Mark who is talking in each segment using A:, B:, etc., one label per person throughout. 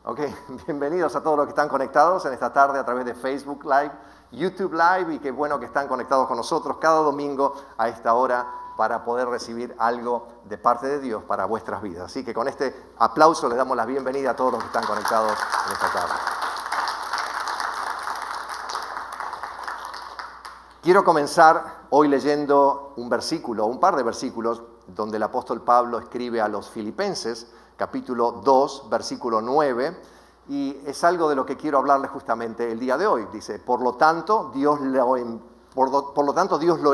A: Ok, bienvenidos a todos los que están conectados en esta tarde a través de Facebook Live, YouTube Live, y qué bueno que están conectados con nosotros cada domingo a esta hora para poder recibir algo de parte de Dios para vuestras vidas. Así que con este aplauso le damos la bienvenida a todos los que están conectados en esta tarde. Quiero comenzar hoy leyendo un versículo, un par de versículos, donde el apóstol Pablo escribe a los Filipenses, capítulo 2, versículo 9, y es algo de lo que quiero hablarles justamente el día de hoy. Dice, por lo tanto, Dios lo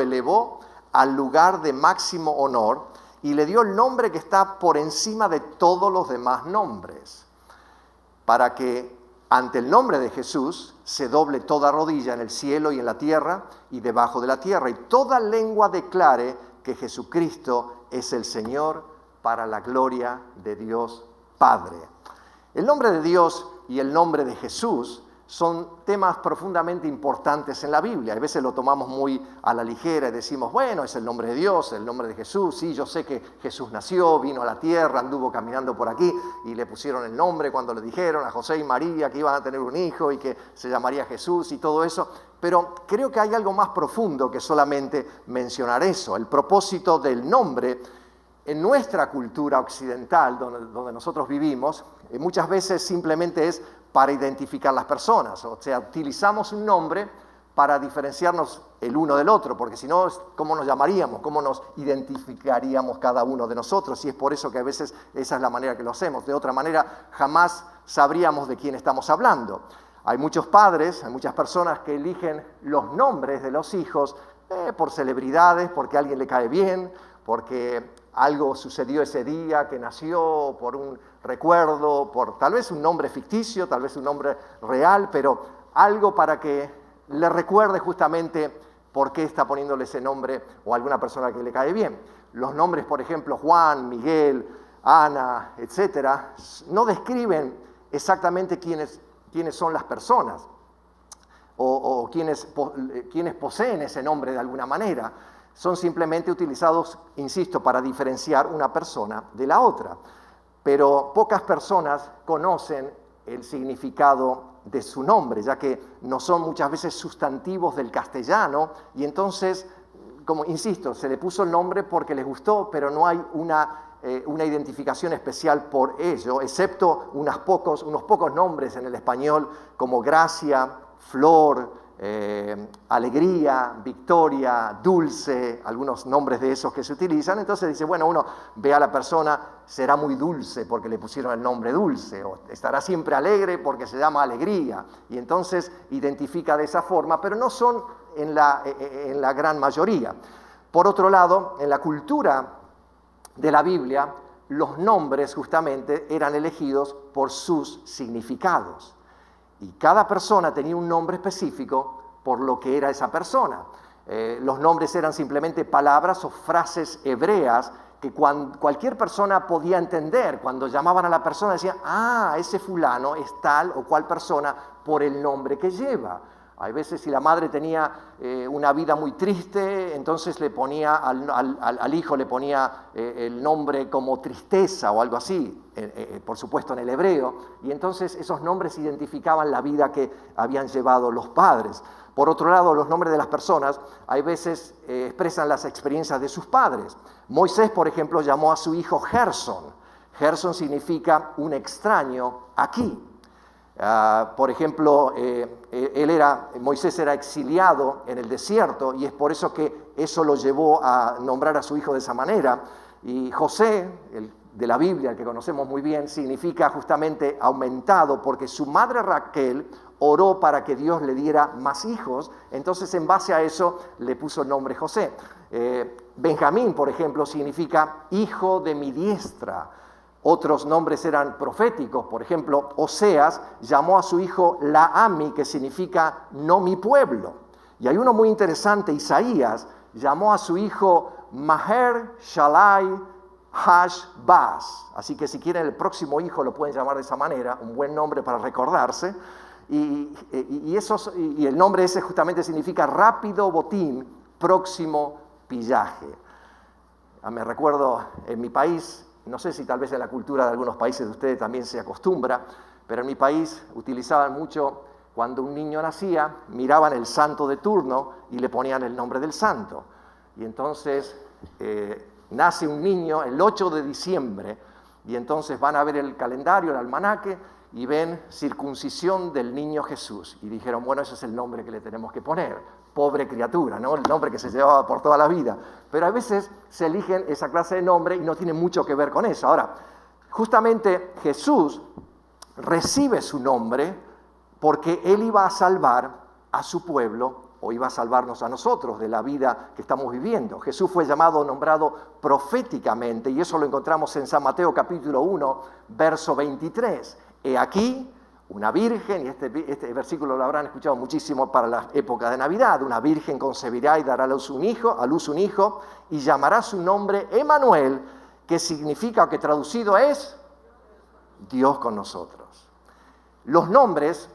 A: elevó al lugar de máximo honor y le dio el nombre que está por encima de todos los demás nombres, para que ante el nombre de Jesús se doble toda rodilla en el cielo y en la tierra y debajo de la tierra, y toda lengua declare que Jesucristo es el Señor, para la gloria de Dios Padre. El nombre de Dios y el nombre de Jesús son temas profundamente importantes en la Biblia. A veces lo tomamos muy a la ligera y decimos, bueno, es el nombre de Dios, el nombre de Jesús. Sí, yo sé que Jesús nació, vino a la tierra, anduvo caminando por aquí y le pusieron el nombre cuando le dijeron a José y María que iban a tener un hijo y que se llamaría Jesús y todo eso. Pero creo que hay algo más profundo que solamente mencionar eso. El propósito del nombre en nuestra cultura occidental, donde nosotros vivimos, muchas veces simplemente es para identificar las personas. O sea, utilizamos un nombre para diferenciarnos el uno del otro, porque si no, ¿cómo nos llamaríamos? ¿Cómo nos identificaríamos cada uno de nosotros? Y es por eso que a veces esa es la manera que lo hacemos. De otra manera, jamás sabríamos de quién estamos hablando. Hay muchos padres, hay muchas personas que eligen los nombres de los hijos por celebridades, porque a alguien le cae bien, porque algo sucedió ese día que nació, por un recuerdo, por tal vez un nombre ficticio, tal vez un nombre real, pero algo para que le recuerde justamente por qué está poniéndole ese nombre o a alguna persona que le cae bien. Los nombres, por ejemplo, Juan, Miguel, Ana, etcétera, no describen exactamente quiénes son las personas o quiénes poseen ese nombre de alguna manera. Son simplemente utilizados, insisto, para diferenciar una persona de la otra. Pero pocas personas conocen el significado de su nombre, ya que no son muchas veces sustantivos del castellano, y entonces, como insisto, se le puso el nombre porque les gustó, pero no hay una identificación especial por ello, excepto unos pocos nombres en el español, como Gracia, Flor, Alegría, Victoria, Dulce, algunos nombres de esos que se utilizan. Entonces dice, bueno, uno ve a la persona, será muy dulce porque le pusieron el nombre Dulce, o estará siempre alegre porque se llama Alegría, y entonces identifica de esa forma, pero no son en la gran mayoría. Por otro lado, en la cultura de la Biblia, los nombres justamente eran elegidos por sus significados. Y cada persona tenía un nombre específico por lo que era esa persona. Los nombres eran simplemente palabras o frases hebreas que cualquier persona podía entender. Cuando llamaban a la persona decían, ese fulano es tal o cual persona por el nombre que lleva. Hay veces si la madre tenía una vida muy triste, entonces le ponía al hijo le ponía el nombre como tristeza o algo así, por supuesto en el hebreo, y entonces esos nombres identificaban la vida que habían llevado los padres. Por otro lado, los nombres de las personas hay veces expresan las experiencias de sus padres. Moisés, por ejemplo, llamó a su hijo Gerson. Gerson significa un extraño aquí. Por ejemplo, Moisés era exiliado en el desierto, y es por eso que eso lo llevó a nombrar a su hijo de esa manera. Y José, el de la Biblia, el que conocemos muy bien, significa justamente aumentado, porque su madre Raquel oró para que Dios le diera más hijos, entonces en base a eso le puso el nombre José. Benjamín, por ejemplo, significa hijo de mi diestra. Otros nombres eran proféticos, por ejemplo, Oseas llamó a su hijo Laami, que significa no mi pueblo. Y hay uno muy interesante, Isaías llamó a su hijo Maher Shalai Hash-Baz. Así que si quieren el próximo hijo lo pueden llamar de esa manera, un buen nombre para recordarse. Y el nombre ese justamente significa rápido botín, próximo pillaje. Me recuerdo en mi país, no sé si tal vez en la cultura de algunos países de ustedes también se acostumbra, pero en mi país utilizaban mucho, cuando un niño nacía, miraban el santo de turno y le ponían el nombre del santo. Y entonces nace un niño el 8 de diciembre, y entonces van a ver el calendario, el almanaque, y ven circuncisión del niño Jesús. Y dijeron, bueno, ese es el nombre que le tenemos que poner. Pobre criatura, ¿no? El nombre que se llevaba por toda la vida. Pero a veces se eligen esa clase de nombre y no tiene mucho que ver con eso. Ahora, justamente Jesús recibe su nombre porque Él iba a salvar a su pueblo, o iba a salvarnos a nosotros de la vida que estamos viviendo. Jesús fue llamado, nombrado proféticamente, y eso lo encontramos en San Mateo capítulo 1, verso 23. He aquí una virgen, y este versículo lo habrán escuchado muchísimo para la época de Navidad, una virgen concebirá y dará a luz un hijo, y llamará su nombre Emmanuel, que significa, o que traducido es, Dios con nosotros. Los nombres,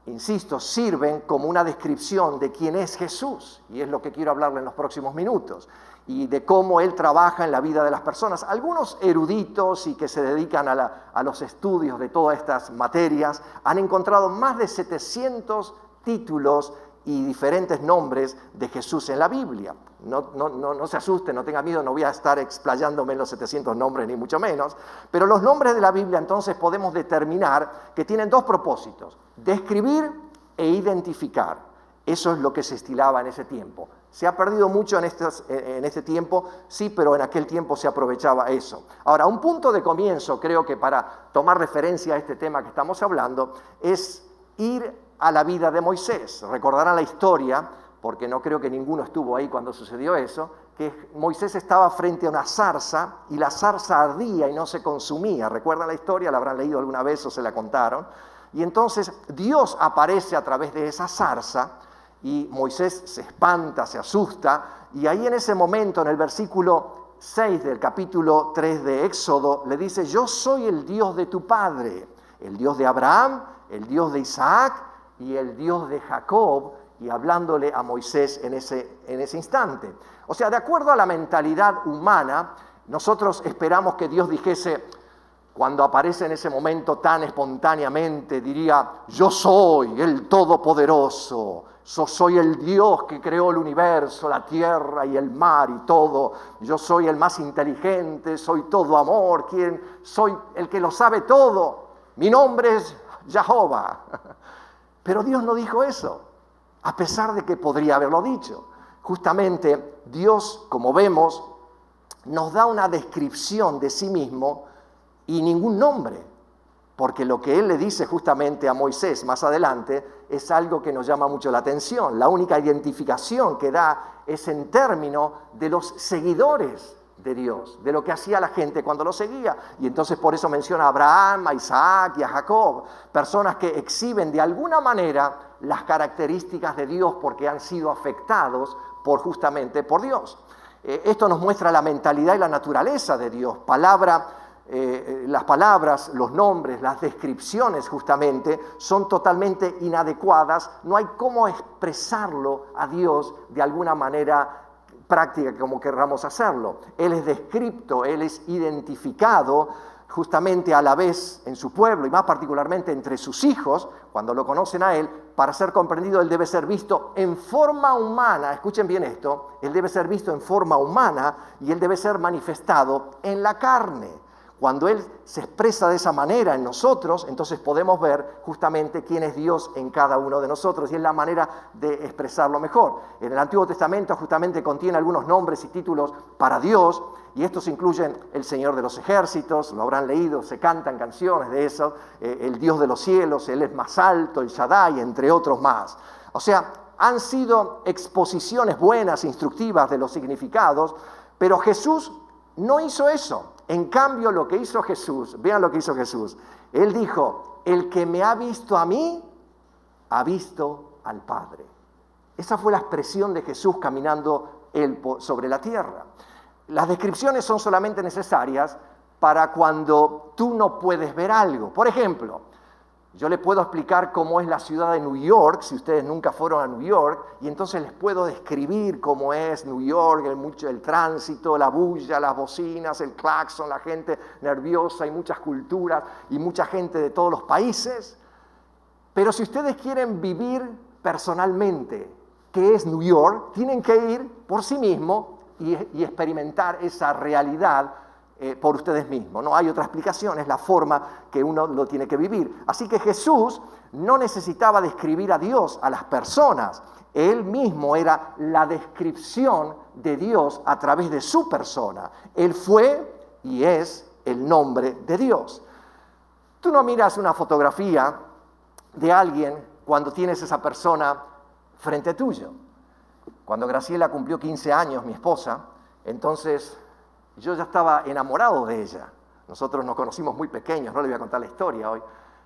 A: insisto, sirven como una descripción de quién es Jesús, y es lo que quiero hablarle en los próximos minutos, y de cómo Él trabaja en la vida de las personas. Algunos eruditos y que se dedican a los estudios de todas estas materias han encontrado más de 700 títulos y diferentes nombres de Jesús en la Biblia. No se asusten, no tengan miedo, no voy a estar explayándome en los 700 nombres, ni mucho menos, pero los nombres de la Biblia entonces podemos determinar que tienen dos propósitos: describir e identificar. Eso es lo que se estilaba en ese tiempo. Se ha perdido mucho en este tiempo, sí, pero en aquel tiempo se aprovechaba eso. Ahora, un punto de comienzo, creo que para tomar referencia a este tema que estamos hablando, es ir a la vida de Moisés. Recordarán la historia, porque no creo que ninguno estuvo ahí cuando sucedió eso, que Moisés estaba frente a una zarza y la zarza ardía y no se consumía. ¿Recuerdan la historia? ¿La habrán leído alguna vez o se la contaron? Y entonces Dios aparece a través de esa zarza y Moisés se espanta, se asusta, y ahí en ese momento, en el versículo 6 del capítulo 3 de Éxodo, le dice: yo soy el Dios de tu padre, el Dios de Abraham, el Dios de Isaac y el Dios de Jacob, y hablándole a Moisés en ese instante. O sea, de acuerdo a la mentalidad humana, nosotros esperamos que Dios dijese, cuando aparece en ese momento tan espontáneamente, diría: yo soy el Todopoderoso, yo soy el Dios que creó el universo, la tierra y el mar y todo, yo soy el más inteligente, soy todo amor, soy el que lo sabe todo, mi nombre es Jehová. Pero Dios no dijo eso, a pesar de que podría haberlo dicho. Justamente Dios, como vemos, nos da una descripción de sí mismo y ningún nombre, porque lo que Él le dice justamente a Moisés más adelante es algo que nos llama mucho la atención. La única identificación que da es en términos de los seguidores de Dios, de lo que hacía la gente cuando lo seguía. Y entonces por eso menciona a Abraham, a Isaac y a Jacob, personas que exhiben de alguna manera las características de Dios porque han sido afectados justamente por Dios. Esto nos muestra la mentalidad y la naturaleza de Dios. Las palabras, los nombres, las descripciones justamente son totalmente inadecuadas. No hay cómo expresarlo a Dios de alguna manera práctica como querramos hacerlo. Él es descripto, Él es identificado justamente a la vez en su pueblo y más particularmente entre sus hijos, cuando lo conocen a Él. Para ser comprendido, Él debe ser visto en forma humana. Escuchen bien esto: Él debe ser visto en forma humana y Él debe ser manifestado en la carne. Cuando Él se expresa de esa manera en nosotros, entonces podemos ver justamente quién es Dios en cada uno de nosotros, y es la manera de expresarlo mejor. En el Antiguo Testamento justamente contiene algunos nombres y títulos para Dios, y estos incluyen el Señor de los ejércitos, lo habrán leído, se cantan canciones de eso, el Dios de los cielos, Él es más alto, el Shaddai, entre otros más. O sea, han sido exposiciones buenas, instructivas de los significados, pero Jesús no hizo eso. En cambio, lo que hizo Jesús, vean lo que hizo Jesús. Él dijo: el que me ha visto a mí, ha visto al Padre. Esa fue la expresión de Jesús caminando Él sobre la tierra. Las descripciones son solamente necesarias para cuando tú no puedes ver algo. Por ejemplo, Yo les puedo explicar cómo es la ciudad de New York, si ustedes nunca fueron a New York, y entonces les puedo describir cómo es New York, el tránsito, la bulla, las bocinas, el claxon, la gente nerviosa y muchas culturas y mucha gente de todos los países. Pero si ustedes quieren vivir personalmente qué es New York, tienen que ir por sí mismos y experimentar esa realidad por ustedes mismos. No hay otra explicación, es la forma que uno lo tiene que vivir. Así que Jesús no necesitaba describir a Dios a las personas. Él mismo era la descripción de Dios a través de su persona. Él fue y es el nombre de Dios. Tú no miras una fotografía de alguien cuando tienes esa persona frente tuyo. Cuando Graciela cumplió 15 años, mi esposa, entonces yo ya estaba enamorado de ella. Nosotros nos conocimos muy pequeños, no le voy a contar la historia hoy.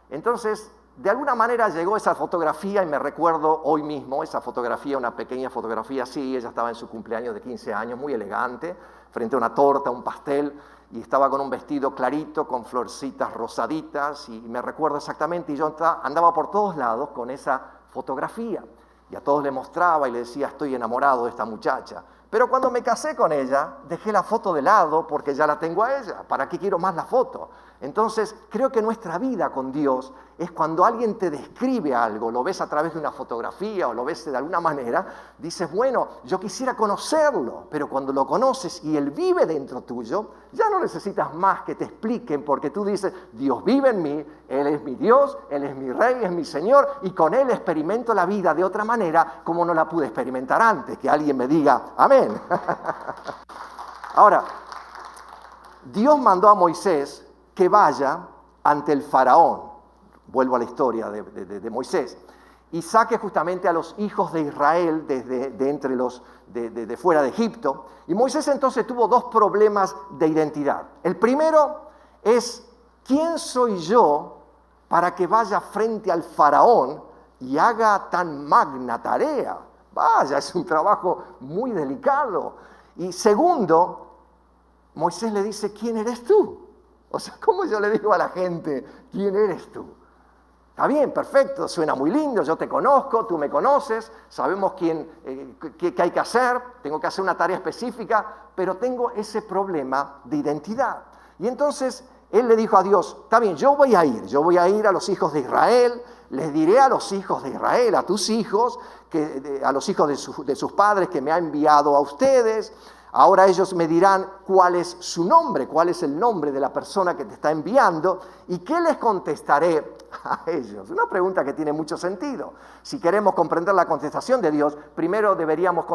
A: Entonces, de alguna manera llegó esa fotografía y me recuerdo hoy mismo esa fotografía, una pequeña fotografía, sí, ella estaba en su cumpleaños de 15 años, muy elegante, frente a una torta, un pastel, y estaba con un vestido clarito, con florcitas rosaditas, y me recuerdo exactamente, y yo andaba por todos lados con esa fotografía, y a todos le mostraba y le decía, estoy enamorado de esta muchacha. Pero cuando me casé con ella, dejé la foto de lado porque ya la tengo a ella. ¿Para qué quiero más la foto? Entonces, creo que nuestra vida con Dios es cuando alguien te describe algo, lo ves a través de una fotografía o lo ves de alguna manera, dices, bueno, yo quisiera conocerlo, pero cuando lo conoces y Él vive dentro tuyo, ya no necesitas más que te expliquen porque tú dices, Dios vive en mí, Él es mi Dios, Él es mi Rey, es mi Señor, y con Él experimento la vida de otra manera como no la pude experimentar antes. Que alguien me diga, amén. Ahora, Dios mandó a Moisés que vaya ante el faraón. Vuelvo a la historia de Moisés. Y saque justamente a los hijos de Israel de entre los de fuera de Egipto. Y Moisés entonces tuvo dos problemas de identidad. El primero es, ¿quién soy yo para que vaya frente al faraón y haga tan magna tarea? Vaya, es un trabajo muy delicado. Y segundo, Moisés le dice, ¿quién eres tú? O sea, ¿cómo yo le digo a la gente, quién eres tú? Está bien, perfecto, suena muy lindo, yo te conozco, tú me conoces, sabemos qué hay que hacer, tengo que hacer una tarea específica, pero tengo ese problema de identidad. Y entonces él le dijo a Dios, está bien, yo voy a ir a los hijos de Israel, les diré a los hijos de Israel, a tus hijos, a los hijos de sus padres que me ha enviado a ustedes. Ahora ellos me dirán cuál es su nombre, cuál es el nombre de la persona que te está enviando y qué les contestaré a ellos. Una pregunta que tiene mucho sentido. Si queremos comprender la contestación de Dios, primero deberíamos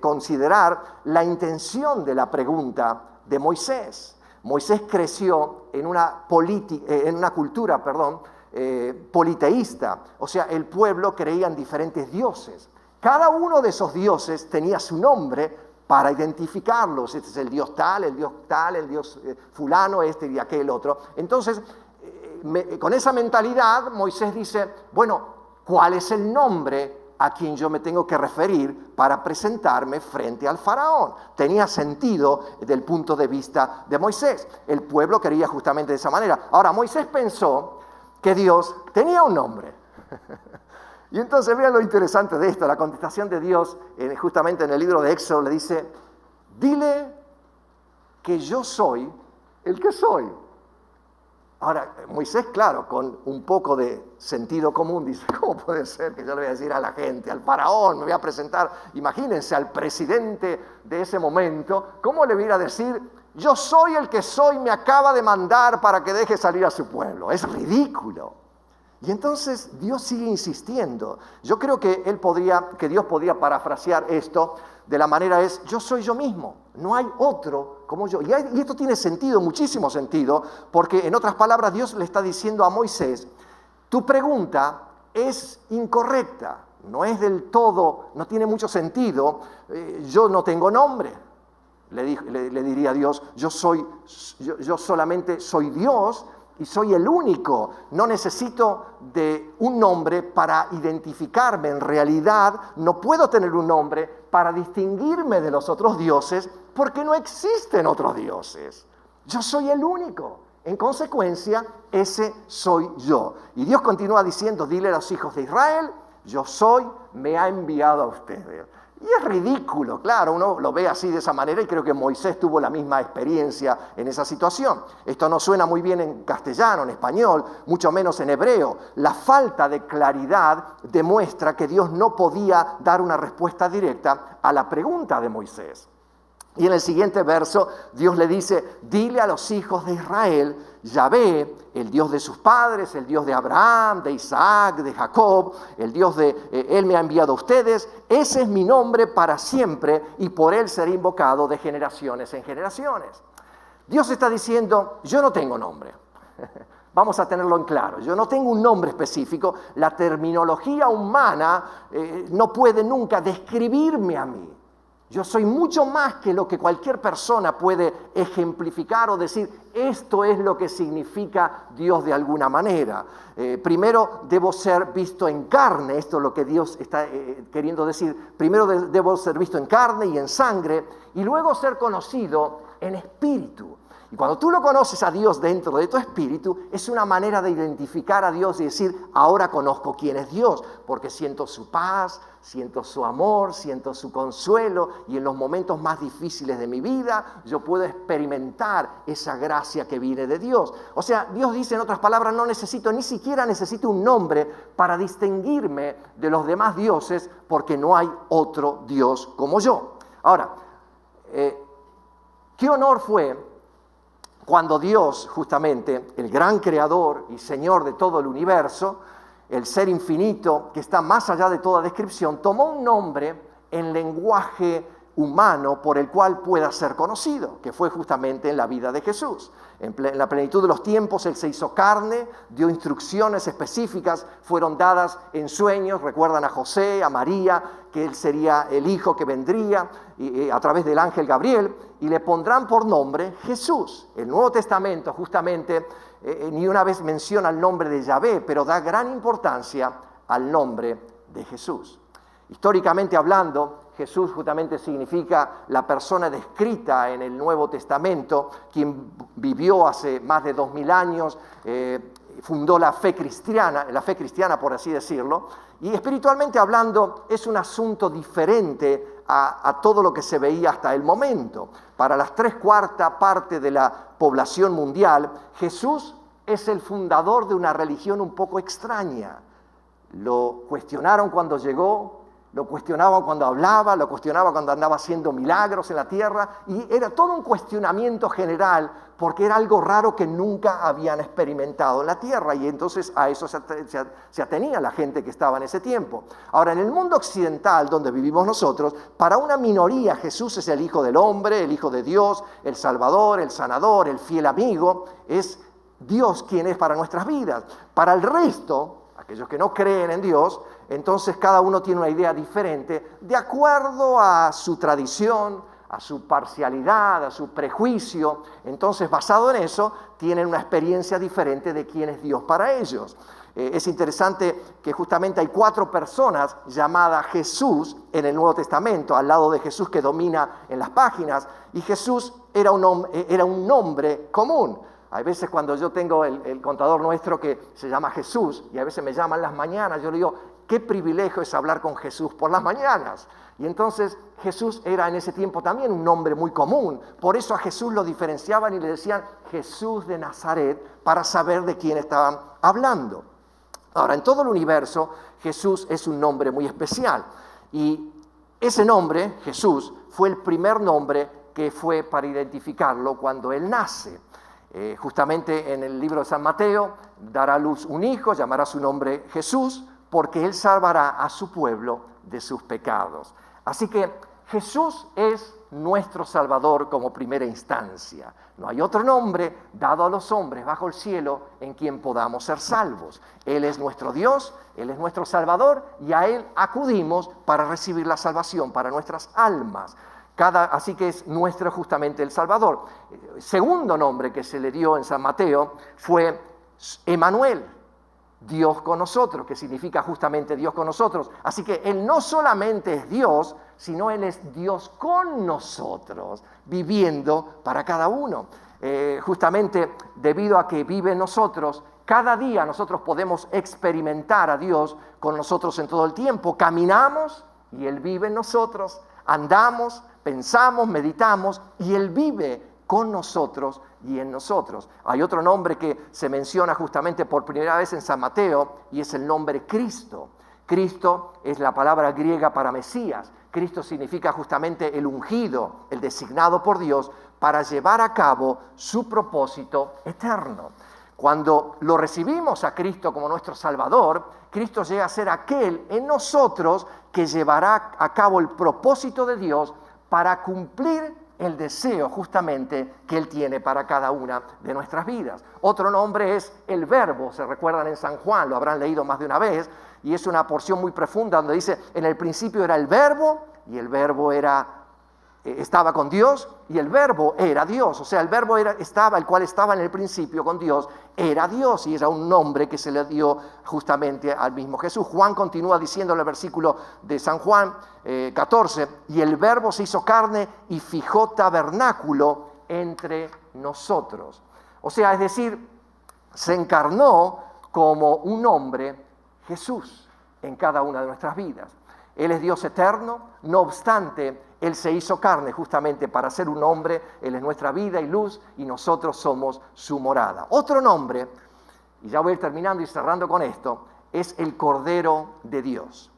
A: considerar la intención de la pregunta de Moisés. Moisés creció en una cultura politeísta, o sea, el pueblo creía en diferentes dioses. Cada uno de esos dioses tenía su nombre para identificarlos. Este es el dios tal, el dios fulano, este y aquel otro. Entonces, con esa mentalidad, Moisés dice, bueno, ¿cuál es el nombre a quien yo me tengo que referir para presentarme frente al faraón? Tenía sentido desde el punto de vista de Moisés. El pueblo quería justamente de esa manera. Ahora, Moisés pensó que Dios tenía un nombre. Y entonces vean lo interesante de esto, la contestación de Dios justamente en el libro de Éxodo le dice, dile que yo soy el que soy. Ahora, Moisés, claro, con un poco de sentido común, dice, ¿cómo puede ser que yo le voy a decir a la gente, al faraón, me voy a presentar, imagínense, al presidente de ese momento, ¿cómo le voy a decir, yo soy el que soy, me acaba de mandar para que deje salir a su pueblo? Es ridículo. Y entonces Dios sigue insistiendo. Yo creo que Dios podría parafrasear esto de la manera es, yo soy yo mismo, no hay otro como yo. Y esto tiene sentido, muchísimo sentido, porque en otras palabras Dios le está diciendo a Moisés, tu pregunta es incorrecta, no es del todo, no tiene mucho sentido, yo no tengo nombre. Le diría a Dios, yo solamente soy Dios, y soy el único, no necesito de un nombre para identificarme. En realidad, no puedo tener un nombre para distinguirme de los otros dioses, porque no existen otros dioses. Yo soy el único. En consecuencia, ese soy yo. Y Dios continúa diciendo, dile a los hijos de Israel, yo soy, me ha enviado a ustedes. Y es ridículo, claro, uno lo ve así de esa manera y creo que Moisés tuvo la misma experiencia en esa situación. Esto no suena muy bien en castellano, en español, mucho menos en hebreo. La falta de claridad demuestra que Dios no podía dar una respuesta directa a la pregunta de Moisés. Y en el siguiente verso, Dios le dice, dile a los hijos de Israel, Yahvé, el Dios de sus padres, el Dios de Abraham, de Isaac, de Jacob, el Dios Él me ha enviado a ustedes, ese es mi nombre para siempre y por Él seré invocado de generaciones en generaciones. Dios está diciendo, yo no tengo nombre. Vamos a tenerlo en claro, yo no tengo un nombre específico, la terminología humana no puede nunca describirme a mí. Yo soy mucho más que lo que cualquier persona puede ejemplificar o decir, esto es lo que significa Dios de alguna manera. Primero debo ser visto en carne, esto es lo que Dios está queriendo decir. Primero debo ser visto en carne y en sangre, y luego ser conocido en espíritu. Y cuando tú lo conoces a Dios dentro de tu espíritu, es una manera de identificar a Dios y decir, ahora conozco quién es Dios, porque siento su paz, siento su amor, siento su consuelo, y en los momentos más difíciles de mi vida, yo puedo experimentar esa gracia que viene de Dios. O sea, Dios dice en otras palabras, ni siquiera necesito un nombre para distinguirme de los demás dioses, porque no hay otro Dios como yo. Ahora, qué honor fue cuando Dios, justamente, el gran creador y Señor de todo el universo, el ser infinito que está más allá de toda descripción, tomó un nombre en lenguaje humano por el cual pueda ser conocido, que fue justamente en la vida de Jesús. En la plenitud de los tiempos Él se hizo carne, dio instrucciones específicas, fueron dadas en sueños, recuerdan a José, a María, que Él sería el hijo que vendría a través del ángel Gabriel, y le pondrán por nombre Jesús. El Nuevo Testamento justamente ni una vez menciona el nombre de Yahvé, pero da gran importancia al nombre de Jesús. Históricamente hablando, Jesús justamente significa la persona descrita en el Nuevo Testamento, quien vivió hace más de 2000 años, fundó la fe cristiana por así decirlo, y espiritualmente hablando es un asunto diferente a todo lo que se veía hasta el momento. Para las 3/4 partes de la población mundial, Jesús es el fundador de una religión un poco extraña. Lo cuestionaron cuando llegó, lo cuestionaban cuando hablaba, lo cuestionaban cuando andaba haciendo milagros en la tierra, y era todo un cuestionamiento general porque era algo raro que nunca habían experimentado en la tierra, y entonces a eso se atenía la gente que estaba en ese tiempo. Ahora, en el mundo occidental donde vivimos nosotros, para una minoría Jesús es el Hijo del Hombre, el Hijo de Dios, el Salvador, el Sanador, el fiel amigo, es Dios quien es para nuestras vidas. Para el resto, aquellos que no creen en Dios, entonces cada uno tiene una idea diferente de acuerdo a su tradición, a su parcialidad, a su prejuicio. Entonces, basado en eso, tienen una experiencia diferente de quién es Dios para ellos. Es interesante que justamente hay 4 personas llamadas Jesús en el Nuevo Testamento, al lado de Jesús que domina en las páginas, y Jesús era un nombre común. Hay veces cuando yo tengo el contador nuestro que se llama Jesús, y a veces me llaman las mañanas, yo le digo, qué privilegio es hablar con Jesús por las mañanas. Y entonces Jesús era en ese tiempo también un nombre muy común. Por eso a Jesús lo diferenciaban y le decían Jesús de Nazaret, para saber de quién estaban hablando. Ahora, en todo el universo, Jesús es un nombre muy especial. Y ese nombre, Jesús, fue el primer nombre que fue para identificarlo cuando Él nace. Justamente en el libro de San Mateo, dará a luz un hijo, llamará su nombre Jesús, porque Él salvará a su pueblo de sus pecados. Así que Jesús es nuestro Salvador como primera instancia. No hay otro nombre dado a los hombres bajo el cielo en quien podamos ser salvos. Él es nuestro Dios, Él es nuestro Salvador, y a Él acudimos para recibir la salvación para nuestras almas. Así que es nuestro justamente el Salvador. El segundo nombre que se le dio en San Mateo fue Emmanuel, Dios con nosotros, que significa justamente Dios con nosotros. Así que Él no solamente es Dios, sino Él es Dios con nosotros, viviendo para cada uno. Justamente debido a que vive en nosotros, cada día nosotros podemos experimentar a Dios con nosotros en todo el tiempo. Caminamos y Él vive en nosotros, andamos, pensamos, meditamos y Él vive con nosotros y en nosotros. Hay otro nombre que se menciona justamente por primera vez en San Mateo y es el nombre Cristo. Cristo es la palabra griega para Mesías. Cristo significa justamente el ungido, el designado por Dios para llevar a cabo su propósito eterno. Cuando lo recibimos a Cristo como nuestro Salvador, Cristo llega a ser aquel en nosotros que llevará a cabo el propósito de Dios para cumplir el deseo justamente que Él tiene para cada una de nuestras vidas. Otro nombre es el Verbo, se recuerdan en San Juan, lo habrán leído más de una vez, y es una porción muy profunda donde dice, en el principio era el Verbo, y el Verbo estaba con Dios, y el Verbo era Dios. O sea, el Verbo el cual estaba en el principio con Dios, era Dios, y era un nombre que se le dio justamente al mismo Jesús. Juan continúa diciendo en el versículo de San Juan 14, y el Verbo se hizo carne y fijó tabernáculo entre nosotros. O sea, es decir, se encarnó como un hombre Jesús en cada una de nuestras vidas. Él es Dios eterno, no obstante, Él se hizo carne justamente para ser un hombre. Él es nuestra vida y luz y nosotros somos su morada. Otro nombre, y ya voy a ir terminando y cerrando con esto, es el Cordero de Dios.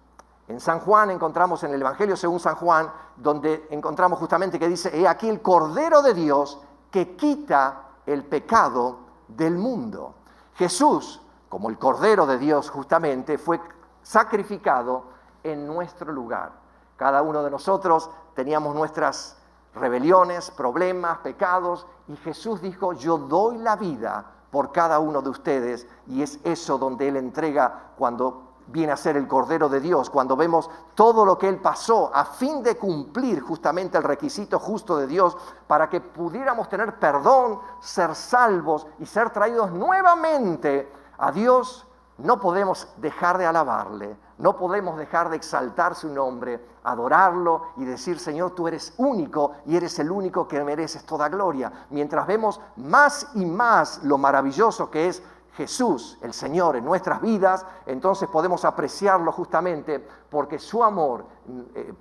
A: En San Juan encontramos, en el Evangelio según San Juan, donde encontramos justamente que dice, he aquí el Cordero de Dios que quita el pecado del mundo. Jesús, como el Cordero de Dios justamente, fue sacrificado en nuestro lugar. Cada uno de nosotros teníamos nuestras rebeliones, problemas, pecados, y Jesús dijo, yo doy la vida por cada uno de ustedes, y es eso donde Él entrega cuando viene a ser el Cordero de Dios, cuando vemos todo lo que Él pasó a fin de cumplir justamente el requisito justo de Dios para que pudiéramos tener perdón, ser salvos y ser traídos nuevamente a Dios. No podemos dejar de alabarle, no podemos dejar de exaltar su nombre, adorarlo y decir, Señor, tú eres único y eres el único que mereces toda gloria. Mientras vemos más y más lo maravilloso que es Jesús, el Señor, en nuestras vidas, entonces podemos apreciarlo justamente porque su amor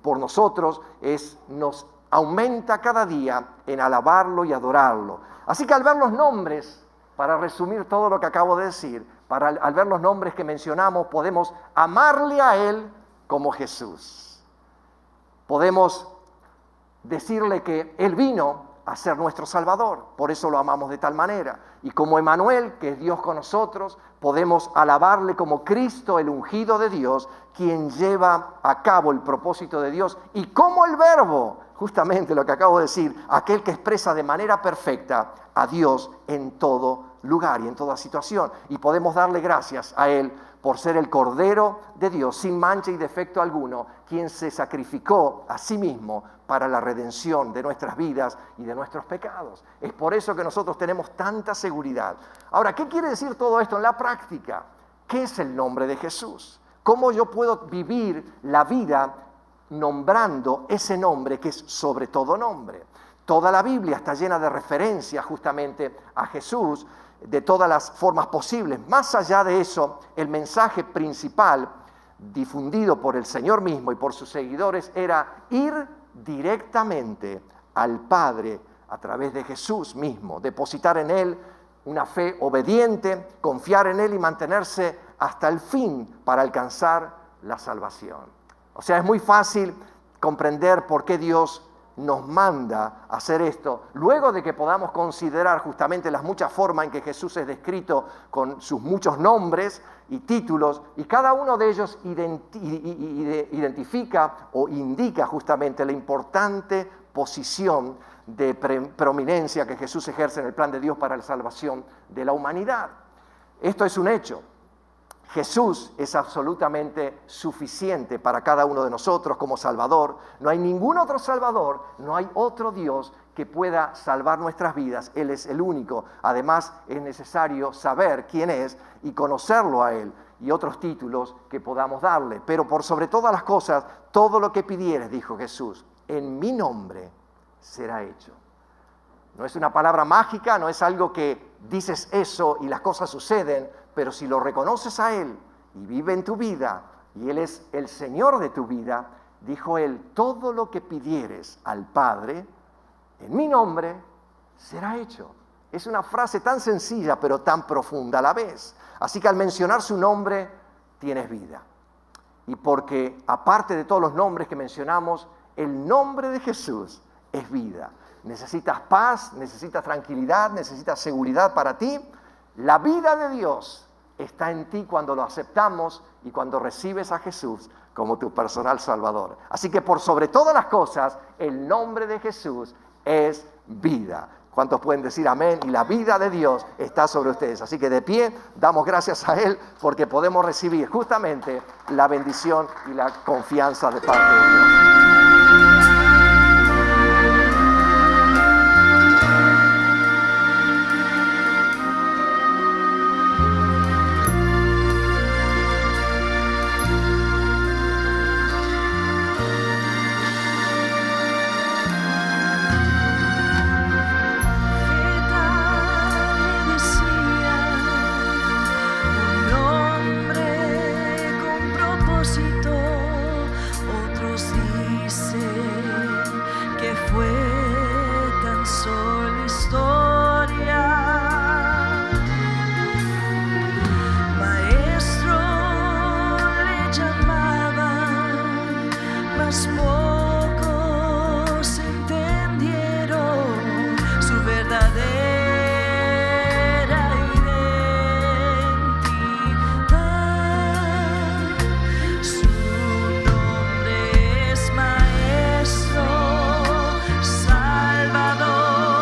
A: por nosotros nos aumenta cada día en alabarlo y adorarlo. Así que al ver los nombres, para resumir todo lo que acabo de decir, al ver los nombres que mencionamos, podemos amarle a Él como Jesús. Podemos decirle que Él vino a ser nuestro Salvador, por eso lo amamos de tal manera. Y como Emmanuel, que es Dios con nosotros, podemos alabarle como Cristo, el ungido de Dios, quien lleva a cabo el propósito de Dios, y como el Verbo, justamente lo que acabo de decir, aquel que expresa de manera perfecta a Dios en todo lugar y en toda situación. Y podemos darle gracias a Él por ser el Cordero de Dios, sin mancha y defecto alguno, quien se sacrificó a sí mismo para la redención de nuestras vidas y de nuestros pecados. Es por eso que nosotros tenemos tanta seguridad. Ahora, ¿qué quiere decir todo esto en la práctica? ¿Qué es el nombre de Jesús? ¿Cómo yo puedo vivir la vida nombrando ese nombre que es sobre todo nombre? Toda la Biblia está llena de referencias justamente a Jesús de todas las formas posibles. Más allá de eso, el mensaje principal difundido por el Señor mismo y por sus seguidores era ir directamente al Padre a través de Jesús mismo, depositar en Él una fe obediente, confiar en Él y mantenerse hasta el fin para alcanzar la salvación. O sea, es muy fácil comprender por qué Dios nos manda a hacer esto, luego de que podamos considerar justamente las muchas formas en que Jesús es descrito con sus muchos nombres y títulos, y cada uno de ellos identifica o indica justamente la importante posición de preeminencia que Jesús ejerce en el plan de Dios para la salvación de la humanidad. Esto es un hecho. Jesús es absolutamente suficiente para cada uno de nosotros como Salvador. No hay ningún otro Salvador, no hay otro Dios que pueda salvar nuestras vidas. Él es el único. Además, es necesario saber quién es y conocerlo a Él. y otros títulos que podamos darle. Pero por sobre todas las cosas, todo lo que pidieres, dijo Jesús, en mi nombre será hecho. No es una palabra mágica, no es algo que dices eso y las cosas suceden, pero si lo reconoces a Él y vive en tu vida, y Él es el Señor de tu vida, dijo Él, todo lo que pidieres al Padre, en mi nombre, será hecho. Es una frase tan sencilla, pero tan profunda a la vez. Así que al mencionar su nombre, tienes vida. Y porque, aparte de todos los nombres que mencionamos, el nombre de Jesús es vida. Necesitas paz, necesitas tranquilidad, necesitas seguridad para ti. La vida de Dios está en ti cuando lo aceptamos y cuando recibes a Jesús como tu personal Salvador. Así que por sobre todas las cosas, el nombre de Jesús es vida. ¿Cuántos pueden decir amén? Y la vida de Dios está sobre ustedes. Así que de pie, damos gracias a Él porque podemos recibir justamente la bendición y la confianza de parte de Dios.
B: Salvador.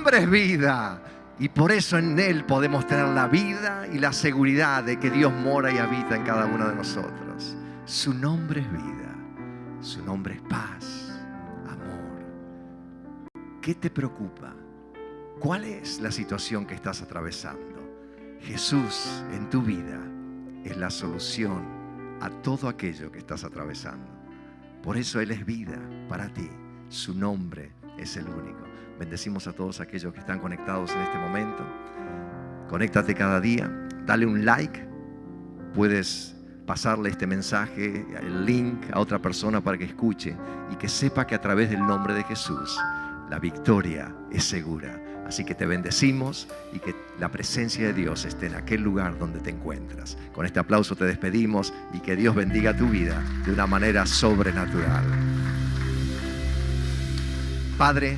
A: nombre es vida. Y por eso en Él podemos tener la vida y la seguridad de que Dios mora y habita en cada uno de nosotros. Su nombre es vida. Su nombre es paz, amor. ¿Qué te preocupa? ¿Cuál es la situación que estás atravesando? Jesús en tu vida es la solución a todo aquello que estás atravesando. Por eso Él es vida para ti. Su nombre es el único. Bendecimos a todos aquellos que están conectados en este momento. Conéctate cada día, dale un like. Puedes pasarle este mensaje, el link a otra persona para que escuche y que sepa que a través del nombre de Jesús la victoria es segura. Así que te bendecimos y que la presencia de Dios esté en aquel lugar donde te encuentras. Con este aplauso te despedimos y que Dios bendiga tu vida de una manera sobrenatural. Padre,